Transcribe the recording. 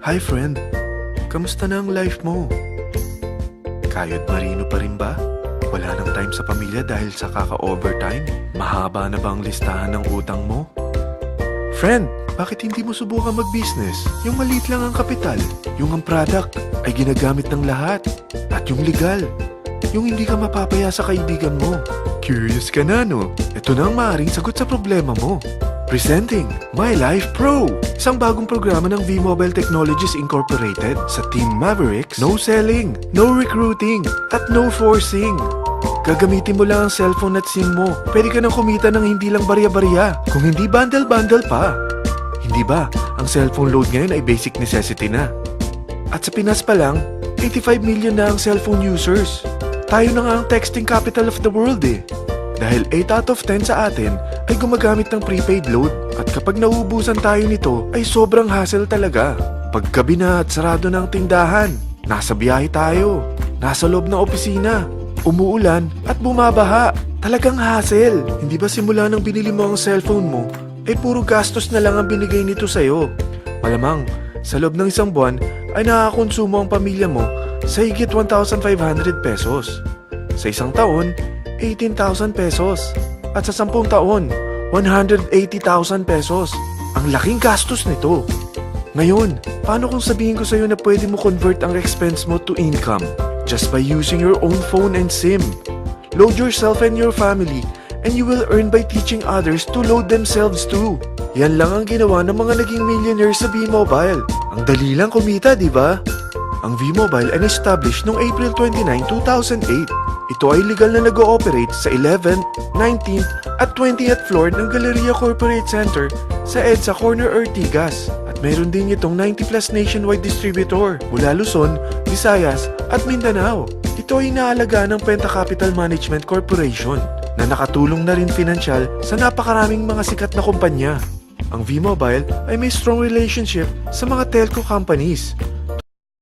Hi friend, kamusta na ang life mo? Kayod marino pa rin ba? Wala nang time sa pamilya dahil sa kaka-overtime? Mahaba na ba ang listahan ng utang mo? Friend, bakit hindi mo subukan mag-business? Yung maliit lang ang kapital, yung ang product ay ginagamit ng lahat, at yung legal, yung hindi ka mapapaya sa kaibigan mo. Curious ka na, no? Ito na ang maaaring sagot sa problema mo. Presenting My Life Pro, isang bagong programa ng V-Mobile Technologies Incorporated sa Team Mavericks. No selling, no recruiting, at no forcing. Gagamitin mo lang ang cellphone at SIM mo. Pwede ka nang kumita ng hindi lang barya-barya. Kung hindi bundle-bundle pa. Hindi ba, ang cellphone load ngayon ay basic necessity na. At sa Pinas pa lang, 85 million na ang cellphone users. Tayo na nga ang texting capital of the world eh. Dahil 8 out of 10 sa atin ay gumagamit ng prepaid load. At kapag nauubusan tayo nito ay sobrang hassle talaga. Paggabi na at sarado ng tindahan, nasa biyahe tayo, nasa loob ng opisina, umuulan at bumabaha. Talagang hassle. Hindi ba simula nang binili mo ang cellphone mo, ay puro gastos na lang ang binigay nito sa'yo? Malamang, sa loob ng isang buwan ay nakakakonsumo ang pamilya mo sa higit 1,500 pesos. Sa isang taon, 18,000 pesos. At sa 10 taon, 180,000 pesos. Ang laking gastos nito. Ngayon, paano kung sabihin ko sa'yo na pwede mo convert ang expense mo to income just by using your own phone and SIM? Load yourself and your family and you will earn by teaching others to load themselves too. Yan lang ang ginawa ng mga naging millionaires sa V-Mobile. Ang dali lang kumita, di ba? Ang V-Mobile ay na-establish noong April 29, 2008. Ito ay legal na nag-ooperate sa 11th, 19th at 20th floor ng Galleria Corporate Center sa EDSA Corner Ortigas. At mayroon din itong 90 plus nationwide distributor mula Luzon, Visayas at Mindanao. Ito ay inaalaga ng Penta Capital Management Corporation na nakatulong na rin pinansyal sa napakaraming mga sikat na kumpanya. Ang V-Mobile ay may strong relationship sa mga telco companies